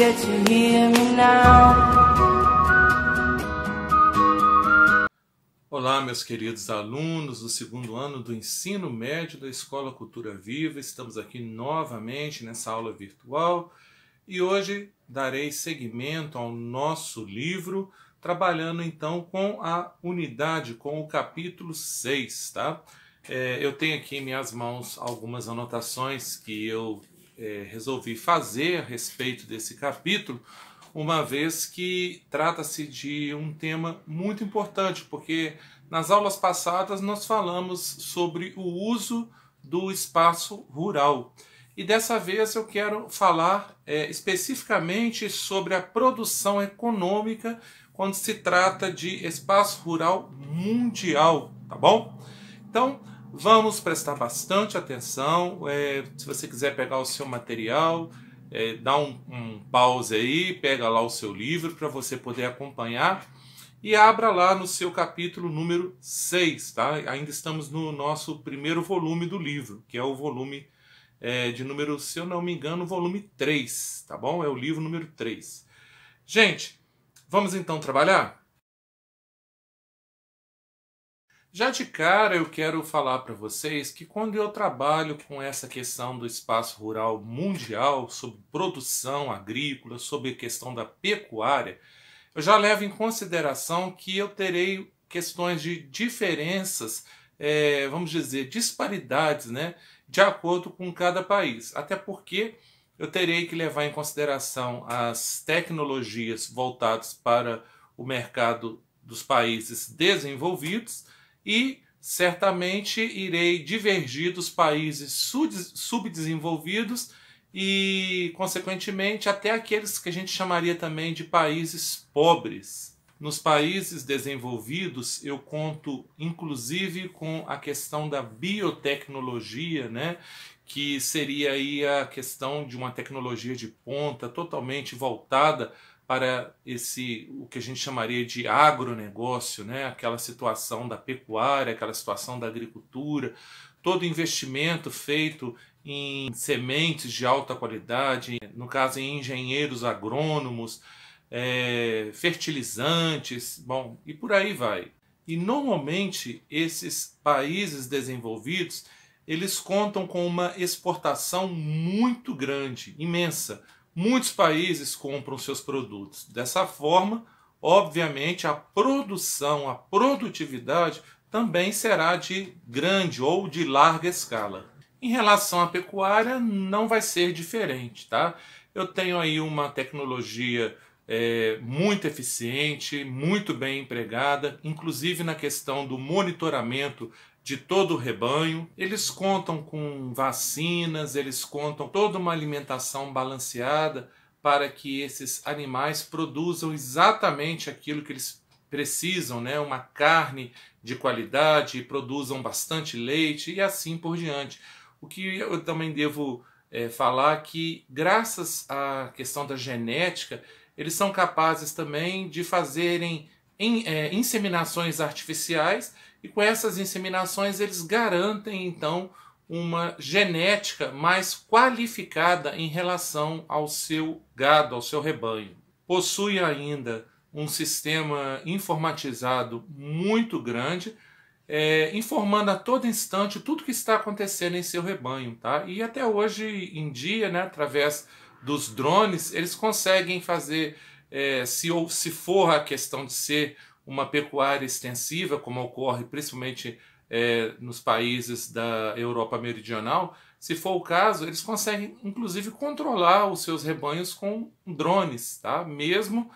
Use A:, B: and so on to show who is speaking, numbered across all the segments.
A: get to hear me now.
B: Olá, meus queridos alunos do segundo ano do ensino médio da Escola Cultura Viva. Estamos aqui novamente nessa aula virtual e hoje darei seguimento ao nosso livro, trabalhando então com a unidade, com o capítulo 6, tá? Eu tenho aqui em minhas mãos algumas anotações que eu resolvi fazer a respeito desse capítulo, uma vez que trata-se de um tema muito importante, porque nas aulas passadas nós falamos sobre o uso do espaço rural. E dessa vez eu quero falar especificamente sobre a produção econômica quando se trata de espaço rural mundial, tá bom? Então, vamos prestar bastante atenção. Se você quiser pegar o seu material, dá um pause aí, pega lá o seu livro para você poder acompanhar e abra lá no seu capítulo número 6, tá? Ainda estamos no nosso primeiro volume do livro, que é o volume de número, se eu não me engano, volume 3, tá bom? É o livro número 3. Gente, vamos então trabalhar? Já de cara eu quero falar para vocês que quando eu trabalho com essa questão do espaço rural mundial, sobre produção agrícola, sobre a questão da pecuária, eu já levo em consideração que eu terei questões de diferenças, vamos dizer, disparidades, né, de acordo com cada país. Até porque eu terei que levar em consideração as tecnologias voltadas para o mercado dos países desenvolvidos, e certamente irei divergir dos países subdesenvolvidos e, consequentemente, até aqueles que a gente chamaria também de países pobres. Nos países desenvolvidos, eu conto inclusive com a questão da biotecnologia, né? Que seria aí a questão de uma tecnologia de ponta totalmente voltada para o que a gente chamaria de agronegócio, né? Aquela situação da pecuária, aquela situação da agricultura, todo investimento feito em sementes de alta qualidade, no caso em engenheiros agrônomos, fertilizantes, bom, e por aí vai. E normalmente esses países desenvolvidos, eles contam com uma exportação muito grande, imensa. Muitos países compram seus produtos. Dessa forma, obviamente, a produção, a produtividade também será de grande ou de larga escala. Em relação à pecuária, não vai ser diferente, tá? Eu tenho aí uma tecnologia muito eficiente, muito bem empregada, inclusive na questão do monitoramento de todo o rebanho. Eles contam com vacinas, eles contam toda uma alimentação balanceada para que esses animais produzam exatamente aquilo que eles precisam, né? Uma carne de qualidade, produzam bastante leite e assim por diante. O que eu também devo falar que, graças à questão da genética, eles são capazes também de fazerem inseminações artificiais, e com essas inseminações eles garantem então uma genética mais qualificada em relação ao seu gado, ao seu rebanho. Possui ainda um sistema informatizado muito grande, informando a todo instante tudo que está acontecendo em seu rebanho, tá? E até hoje em dia, né, através dos drones, eles conseguem fazer, se for a questão de ser uma pecuária extensiva, como ocorre principalmente nos países da Europa Meridional, se for o caso, eles conseguem inclusive controlar os seus rebanhos com drones, tá? Mesmo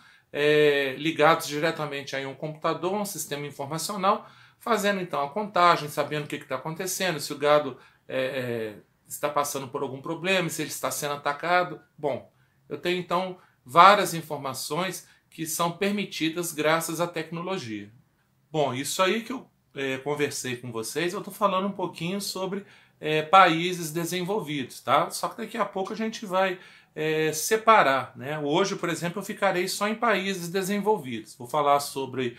B: ligados diretamente a um computador, um sistema informacional, fazendo então a contagem, sabendo o que está acontecendo, se o gado está passando por algum problema, se ele está sendo atacado. Bom, eu tenho então várias informações que são permitidas graças à tecnologia. Bom, isso aí que eu conversei com vocês, eu estou falando um pouquinho sobre países desenvolvidos, tá? Só que daqui a pouco a gente vai separar, né? Hoje, por exemplo, eu ficarei só em países desenvolvidos. Vou falar sobre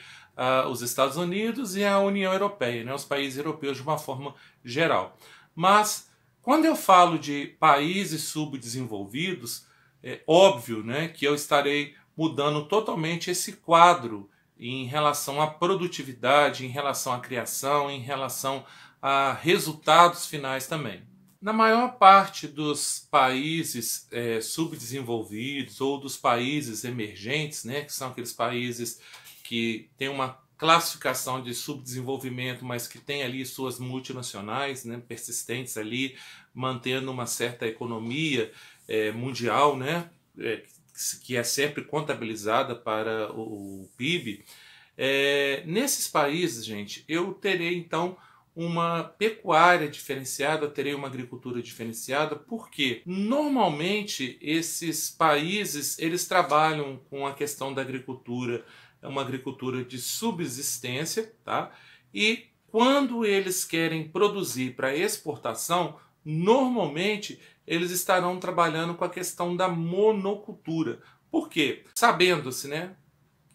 B: os Estados Unidos e a União Europeia, né? Os países europeus de uma forma geral. Mas quando eu falo de países subdesenvolvidos, é óbvio, né, que eu estarei mudando totalmente esse quadro em relação à produtividade, em relação à criação, em relação a resultados finais também. Na maior parte dos países subdesenvolvidos ou dos países emergentes, né, que são aqueles países que têm uma classificação de subdesenvolvimento, mas que tem ali suas multinacionais, né, persistentes ali, mantendo uma certa economia mundial, né, que é sempre contabilizada para o PIB. Nesses países, gente, eu terei então uma pecuária diferenciada, eu terei uma agricultura diferenciada, porque normalmente esses países eles trabalham com a questão da agricultura, é uma agricultura de subsistência, tá? E quando eles querem produzir para exportação, normalmente eles estarão trabalhando com a questão da monocultura. Por quê? Sabendo-se, né?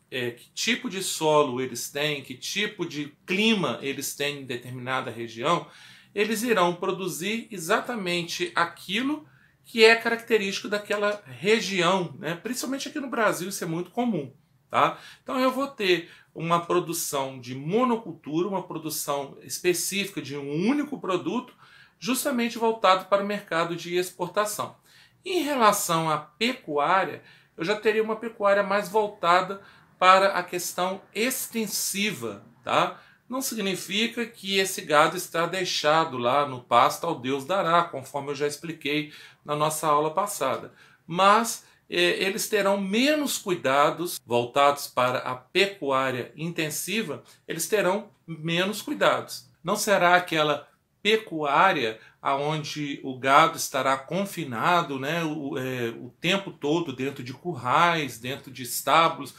B: Que tipo de solo eles têm, que tipo de clima eles têm em determinada região, eles irão produzir exatamente aquilo que é característico daquela região, né? Principalmente aqui no Brasil isso é muito comum. Tá? Então eu vou ter uma produção de monocultura, uma produção específica de um único produto, justamente voltado para o mercado de exportação. Em relação à pecuária, eu já teria uma pecuária mais voltada para a questão extensiva, tá? Não significa que esse gado está deixado lá no pasto ao Deus dará, conforme eu já expliquei na nossa aula passada. Mas eles terão menos cuidados voltados para a pecuária intensiva, eles terão menos cuidados. Não será aquela pecuária onde o gado estará confinado, né, o tempo todo dentro de currais, dentro de estábulos.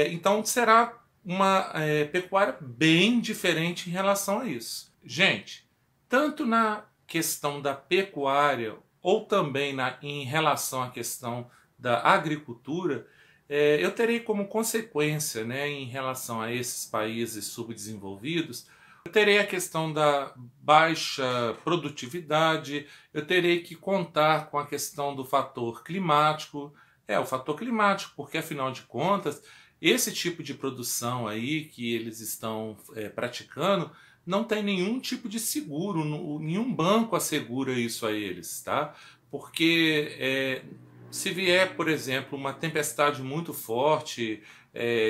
B: Então será uma pecuária bem diferente em relação a isso. Gente, tanto na questão da pecuária ou também em relação à questão da agricultura, eu terei como consequência, né, em relação a esses países subdesenvolvidos, eu terei a questão da baixa produtividade, eu terei que contar com a questão do fator climático, o fator climático, porque afinal de contas, esse tipo de produção aí que eles estão praticando não tem nenhum tipo de seguro, nenhum banco assegura isso a eles, tá? Porque se vier, por exemplo, uma tempestade muito forte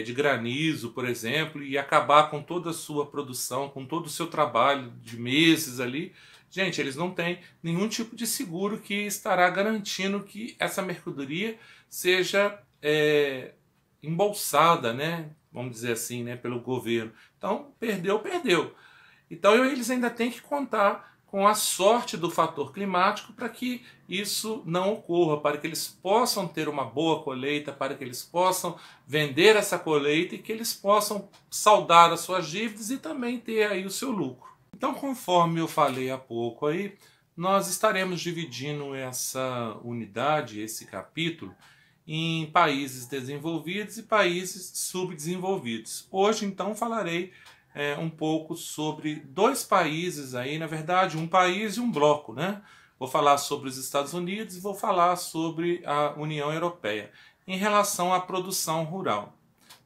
B: de granizo, por exemplo, e acabar com toda a sua produção, com todo o seu trabalho de meses ali, gente, eles não têm nenhum tipo de seguro que estará garantindo que essa mercadoria seja embolsada, né? Vamos dizer assim, né? Pelo governo. Então, perdeu, perdeu. Então, eles ainda têm que contar com a sorte do fator climático para que isso não ocorra, para que eles possam ter uma boa colheita, para que eles possam vender essa colheita e que eles possam saldar as suas dívidas e também ter aí o seu lucro. Então, conforme eu falei há pouco aí, nós estaremos dividindo essa unidade, esse capítulo, em países desenvolvidos e países subdesenvolvidos. Hoje, então, falarei um pouco sobre dois países aí, na verdade, um país e um bloco, né? Vou falar sobre os Estados Unidos e vou falar sobre a União Europeia, em relação à produção rural.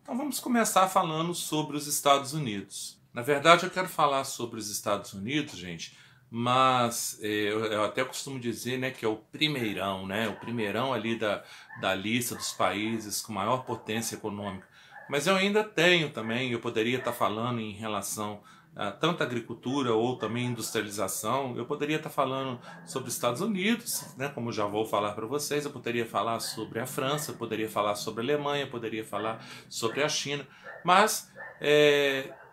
B: Então vamos começar falando sobre os Estados Unidos. Na verdade, eu quero falar sobre os Estados Unidos, gente, mas eu até costumo dizer, né, que é o primeirão, né? O primeirão ali da lista dos países com maior potência econômica. Mas eu ainda tenho também, eu poderia estar falando em relação a tanta agricultura ou também industrialização, eu poderia estar falando sobre os Estados Unidos, né, como já vou falar para vocês, eu poderia falar sobre a França, eu poderia falar sobre a Alemanha, eu poderia falar sobre a China, mas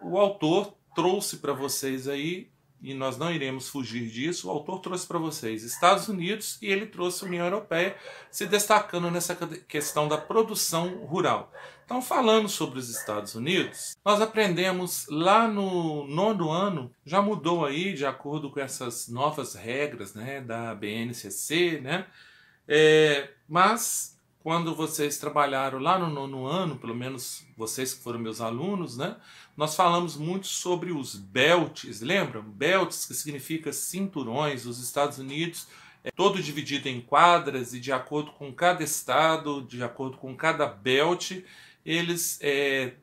B: o autor trouxe para vocês aí, e nós não iremos fugir disso, o autor trouxe para vocês Estados Unidos e ele trouxe a União Europeia, se destacando nessa questão da produção rural. Então, falando sobre os Estados Unidos, nós aprendemos lá no 9º ano, já mudou aí de acordo com essas novas regras, né, da BNCC, né? Mas quando vocês trabalharam lá no 9º ano, pelo menos vocês que foram meus alunos, né? Nós falamos muito sobre os belts, lembram? Belts, que significa cinturões. Os Estados Unidos, todo dividido em quadras e de acordo com cada estado, de acordo com cada belt, eles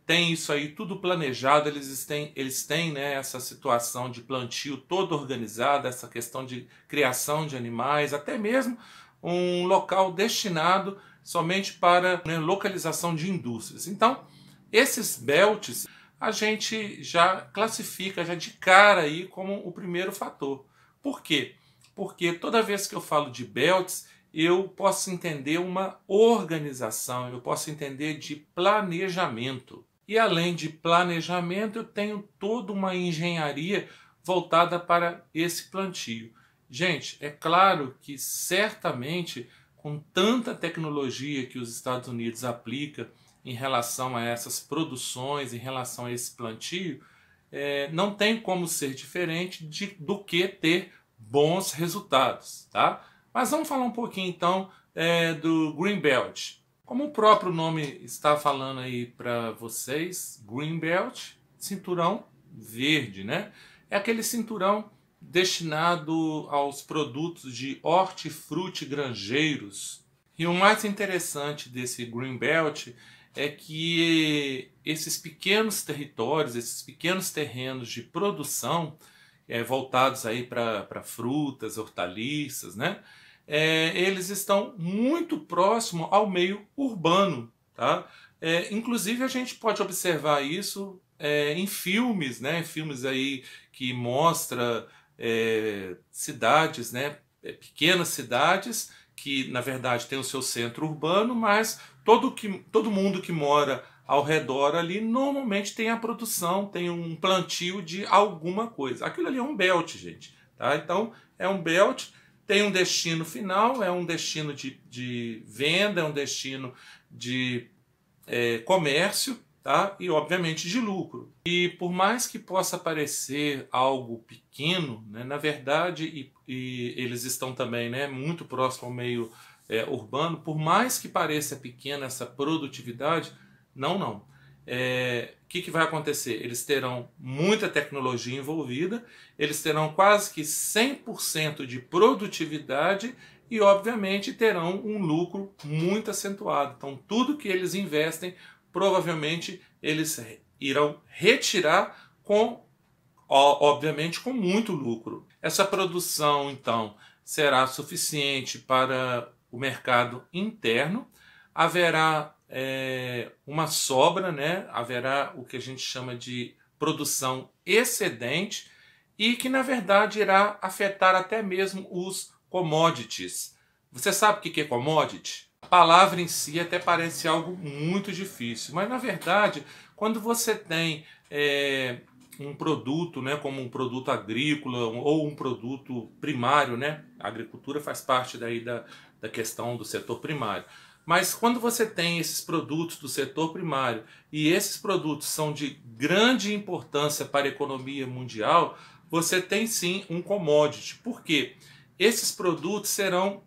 B: têm isso aí tudo planejado, eles têm, né, essa situação de plantio toda organizada, essa questão de criação de animais, até mesmo um local destinado somente para, né, localização de indústrias. Então, esses belts a gente já classifica já de cara aí como o primeiro fator. Por quê? Porque toda vez que eu falo de belts, eu posso entender uma organização, eu posso entender de planejamento. E além de planejamento, eu tenho toda uma engenharia voltada para esse plantio. Gente, é claro que certamente com tanta tecnologia que os Estados Unidos aplica em relação a essas produções, em relação a esse plantio, não tem como ser diferente do que ter bons resultados, tá? Mas vamos falar um pouquinho então do Greenbelt. Como o próprio nome está falando aí para vocês, Greenbelt, cinturão verde, né? É aquele cinturão destinado aos produtos de hortifruti granjeiros. E o mais interessante desse Greenbelt é que esses pequenos territórios, esses pequenos terrenos de produção voltados aí para frutas, hortaliças, né? Eles estão muito próximos ao meio urbano, tá? Inclusive a gente pode observar isso em filmes, né? Filmes aí que mostra cidades, né? Pequenas cidades que na verdade tem o seu centro urbano, mas todo mundo que mora ao redor ali normalmente tem a produção, tem um plantio de alguma coisa. Aquilo ali é um belt, gente. Tá? Então é um belt, tem um destino final, é um destino de venda, é um destino de comércio, tá? E obviamente de lucro. E por mais que possa parecer algo pequeno, né, na verdade, e eles estão também, né, muito próximo ao meio urbano, por mais que pareça pequena essa produtividade, não. O que vai acontecer? Eles terão muita tecnologia envolvida, eles terão quase que 100% de produtividade e, obviamente, terão um lucro muito acentuado. Então, tudo que eles investem, provavelmente, eles irão retirar obviamente, com muito lucro. Essa produção, então, será suficiente para o mercado interno, haverá uma sobra, né? Haverá o que a gente chama de produção excedente e que, na verdade, irá afetar até mesmo os commodities. Você sabe o que é commodity? A palavra em si até parece algo muito difícil, mas, na verdade, quando você tem um produto, né, como um produto agrícola ou um produto primário, né? A agricultura faz parte daí da questão do setor primário. Mas quando você tem esses produtos do setor primário e esses produtos são de grande importância para a economia mundial, você tem sim um commodity. Por quê? Esses produtos serão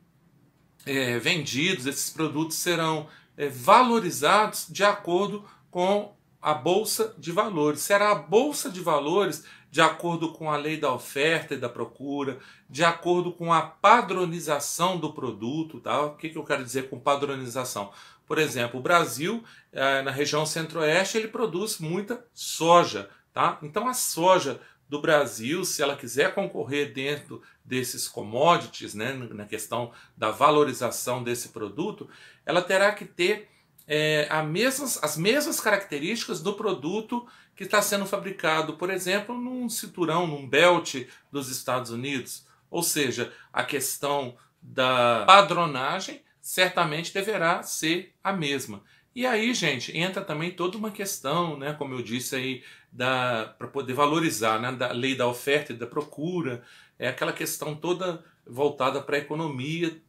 B: vendidos, esses produtos serão valorizados de acordo com a Bolsa de Valores. Será a Bolsa de Valores de acordo com a lei da oferta e da procura, de acordo com a padronização do produto. Tá? O que eu quero dizer com padronização? Por exemplo, o Brasil, na região centro-oeste, ele produz muita soja. Tá? Então a soja do Brasil, se ela quiser concorrer dentro desses commodities, né, na questão da valorização desse produto, ela terá que ter as mesmas características do produto que está sendo fabricado, por exemplo, num cinturão, num belt dos Estados Unidos. Ou seja, a questão da padronagem certamente deverá ser a mesma. E aí, gente, entra também toda uma questão, né, como eu disse aí, para poder valorizar, né, da lei da oferta e da procura, aquela questão toda voltada para a economia,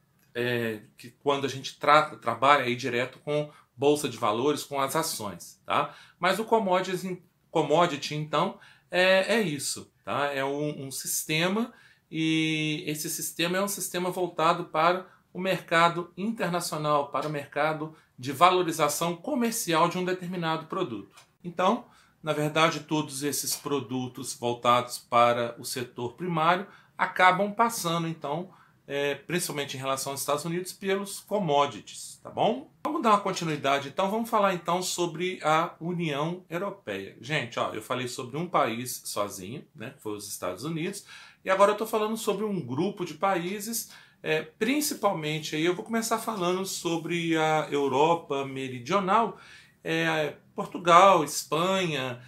B: que quando a gente trabalha aí direto com bolsa de valores, com as ações, tá? Mas o commodity então, é isso, tá? É um sistema, e esse sistema é um sistema voltado para o mercado internacional, para o mercado de valorização comercial de um determinado produto. Então, na verdade, todos esses produtos voltados para o setor primário acabam passando, então, principalmente em relação aos Estados Unidos, pelos commodities, tá bom? Vamos dar uma continuidade então, vamos falar então sobre a União Europeia. Gente, ó, eu falei sobre um país sozinho, né, que foi os Estados Unidos, e agora eu estou falando sobre um grupo de países, principalmente aí eu vou começar falando sobre a Europa Meridional, Portugal, Espanha,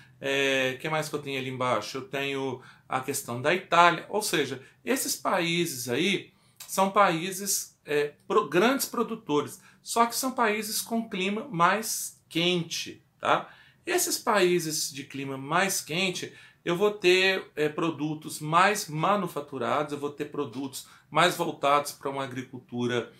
B: que mais que eu tenho ali embaixo? Eu tenho a questão da Itália, ou seja, esses países aí são países grandes produtores, só que são países com clima mais quente, tá? Esses países de clima mais quente, eu vou ter produtos mais manufaturados, eu vou ter produtos mais voltados para uma agricultura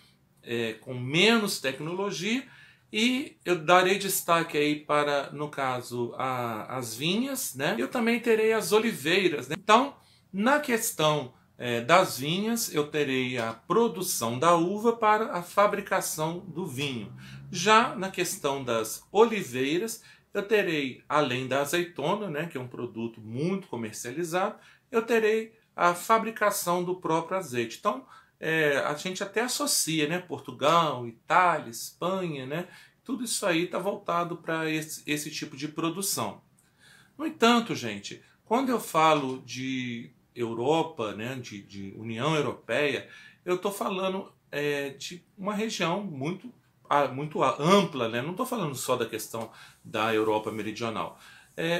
B: com menos tecnologia, e eu darei destaque aí para, no caso, as vinhas, né? Eu também terei as oliveiras, né? Então, na questão das vinhas, eu terei a produção da uva para a fabricação do vinho. Já na questão das oliveiras, eu terei, além da azeitona, né, que é um produto muito comercializado, eu terei a fabricação do próprio azeite. Então, a gente até associa, né, Portugal, Itália, Espanha, né, tudo isso aí está voltado para esse tipo de produção. No entanto, gente, quando eu falo de Europa, né, de União Europeia, eu estou falando de uma região muito ampla, né? Não estou falando só da questão da Europa Meridional.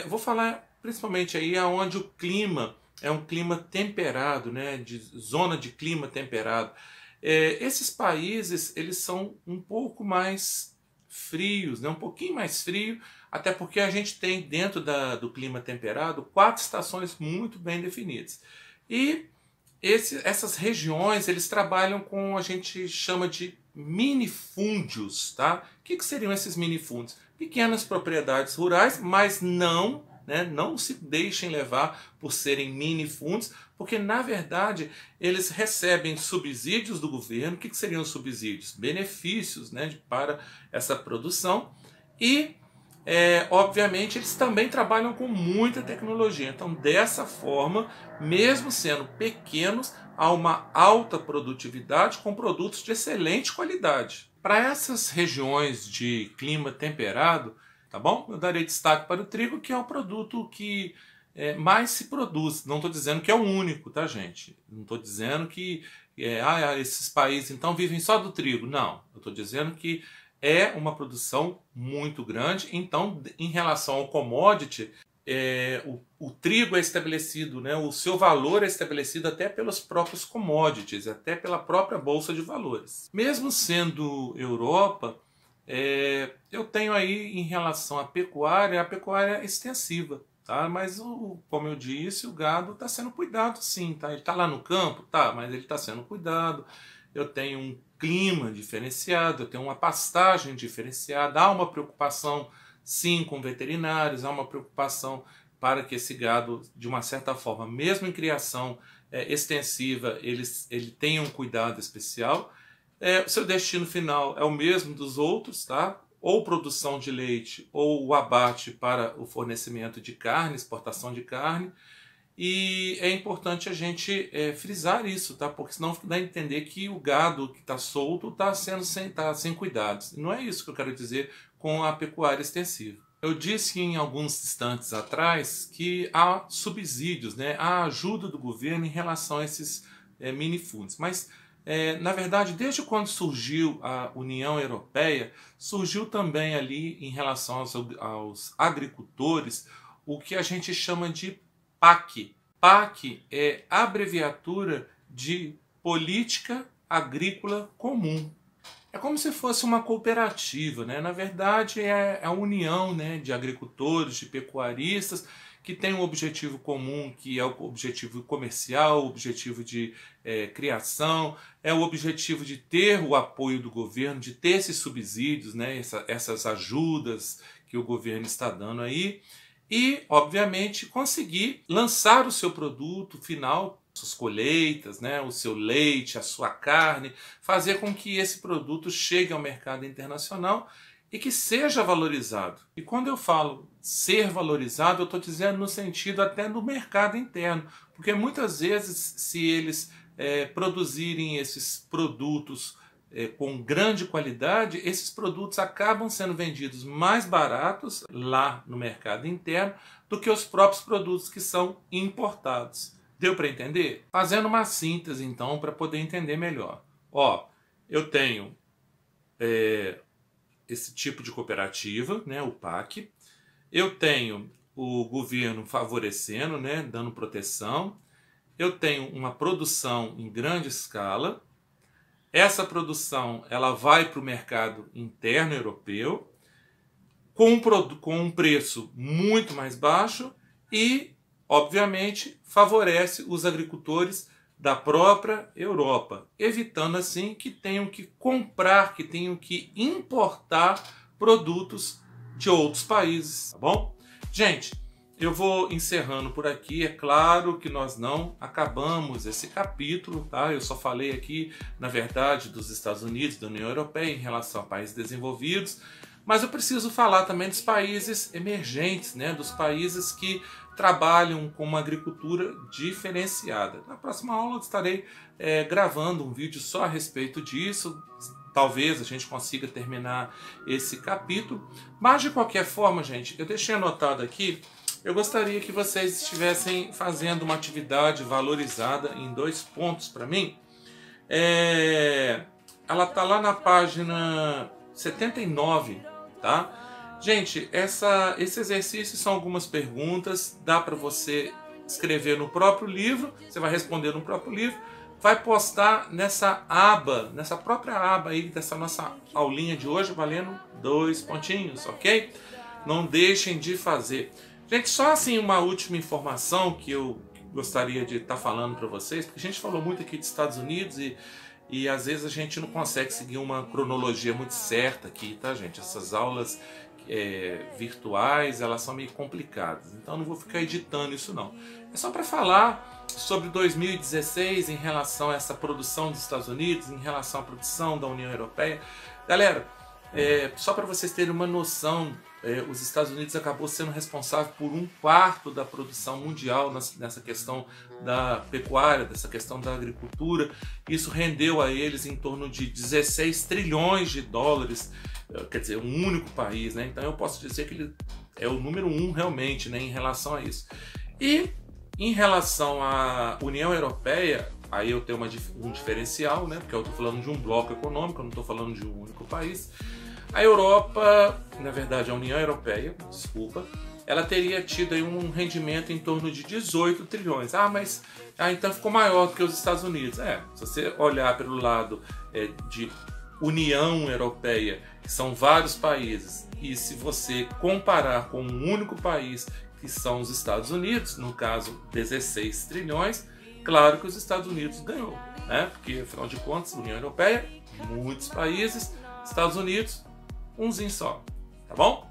B: Vou falar principalmente aí onde o clima é um clima temperado, né, de zona de clima temperado. Esses países, eles são um pouco mais frios, né, um pouquinho mais frio, até porque a gente tem dentro do clima temperado 4 estações muito bem definidas. E essas regiões, eles trabalham com, a gente chama de minifúndios, tá? O que seriam esses minifúndios? Pequenas propriedades rurais, mas não se deixem levar por serem minifúndios, porque na verdade eles recebem subsídios do governo. O que seriam os subsídios? Benefícios, né, para essa produção, e obviamente eles também trabalham com muita tecnologia. Então, dessa forma, mesmo sendo pequenos, há uma alta produtividade com produtos de excelente qualidade. Para essas regiões de clima temperado, tá bom? Eu darei destaque para o trigo, que é o produto que mais se produz. Não estou dizendo que é o único, tá, gente? Não estou dizendo que esses países então vivem só do trigo. Não, eu estou dizendo que é uma produção muito grande. Então, em relação ao commodity, o trigo é estabelecido, né, o seu valor é estabelecido até pelos próprios commodities, até pela própria Bolsa de Valores. Mesmo sendo Europa, eu tenho aí em relação à pecuária, a pecuária extensiva, tá? Mas, como eu disse, o gado está sendo cuidado sim, tá? Ele está lá no campo, tá, mas ele está sendo cuidado. Eu tenho um clima diferenciado, eu tenho uma pastagem diferenciada, há uma preocupação sim com veterinários, há uma preocupação para que esse gado, de uma certa forma, mesmo em criação extensiva, ele tenha um cuidado especial. O seu destino final é o mesmo dos outros, tá? Ou produção de leite, ou o abate para o fornecimento de carne, exportação de carne. E é importante a gente frisar isso, tá? Porque senão dá a entender que o gado que está solto está sem cuidados. E não é isso que eu quero dizer com a pecuária extensiva. Eu disse em alguns instantes atrás que há subsídios, né? Há ajuda do governo em relação a esses minifúndios. Mas, na verdade, desde quando surgiu a União Europeia, surgiu também ali em relação aos agricultores o que a gente chama de PAC. PAC é abreviatura de Política Agrícola Comum. É como se fosse uma cooperativa, né? Na verdade, é a união, né, de agricultores, de pecuaristas, que tem um objetivo comum, que é o objetivo comercial, o objetivo de criação, é o objetivo de ter o apoio do governo, de ter esses subsídios, né, essas ajudas que o governo está dando aí. E, obviamente, conseguir lançar o seu produto final, suas colheitas, né, o seu leite, a sua carne, fazer com que esse produto chegue ao mercado internacional e que seja valorizado. E quando eu falo ser valorizado, eu estou dizendo no sentido até do mercado interno, porque muitas vezes, se eles produzirem esses produtos com grande qualidade, esses produtos acabam sendo vendidos mais baratos lá no mercado interno do que os próprios produtos que são importados. Deu para entender? Fazendo uma síntese, então, para poder entender melhor. Ó, eu tenho esse tipo de cooperativa, né, o PAC. Eu tenho o governo favorecendo, né, dando proteção. Eu tenho uma produção em grande escala. Essa produção ela vai para o mercado interno europeu com um preço muito mais baixo e, obviamente, favorece os agricultores da própria Europa, evitando assim que tenham que comprar, que tenham que importar produtos de outros países, tá bom? Gente, eu vou encerrando por aqui. É claro que nós não acabamos esse capítulo, tá? Eu só falei aqui, na verdade, dos Estados Unidos, da União Europeia em relação a países desenvolvidos, mas eu preciso falar também dos países emergentes, né? Dos países que trabalham com uma agricultura diferenciada. Na próxima aula eu estarei gravando um vídeo só a respeito disso. Talvez a gente consiga terminar esse capítulo. Mas de qualquer forma, gente, eu deixei anotado aqui. Eu gostaria que vocês estivessem fazendo uma atividade valorizada em 2 pontos para mim. Ela está lá na página 79, tá? Gente, esse exercício são algumas perguntas, dá para você escrever no próprio livro, você vai responder no próprio livro, vai postar nessa aba, nessa própria aba aí dessa nossa aulinha de hoje, valendo 2 pontinhos, ok? Não deixem de fazer. Gente, só assim uma última informação que eu gostaria de estar falando para vocês, porque a gente falou muito aqui dos Estados Unidos e às vezes a gente não consegue seguir uma cronologia muito certa aqui, tá, gente? Essas aulas virtuais, elas são meio complicadas, então não vou ficar editando isso não. É só para falar sobre 2016 em relação a essa produção dos Estados Unidos, em relação à produção da União Europeia. Galera, só para vocês terem uma noção, os Estados Unidos acabou sendo responsável por 1/4 da produção mundial nessa questão da pecuária, dessa questão da agricultura. Isso rendeu a eles em torno de 16 trilhões de dólares, quer dizer, um único país, né? Então eu posso dizer que ele é o número 1 realmente, né, em relação a isso. E em relação à União Europeia, aí eu tenho um diferencial, né? Porque eu estou falando de um bloco econômico, eu não estou falando de um único país. A Europa, na verdade a União Europeia, desculpa, ela teria tido aí um rendimento em torno de 18 trilhões. Mas então ficou maior do que os Estados Unidos. Se você olhar pelo lado de União Europeia, que são vários países, e se você comparar com um único país, que são os Estados Unidos, no caso 16 trilhões, claro que os Estados Unidos ganhou, né? Porque afinal de contas, União Europeia, muitos países, Estados Unidos, umzinho só, tá bom?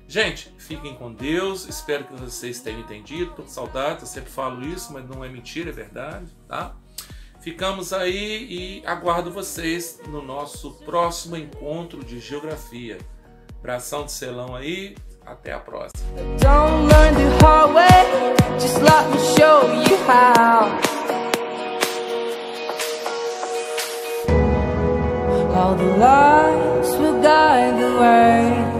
B: Gente, fiquem com Deus, espero que vocês tenham entendido, tô com saudades, eu sempre falo isso, mas não é mentira, é verdade, tá? Ficamos aí e aguardo vocês no nosso próximo encontro de geografia. Abração de selão aí, até a próxima.
A: Don't learn the hard way, just let me show you how. All the lights will guide the way.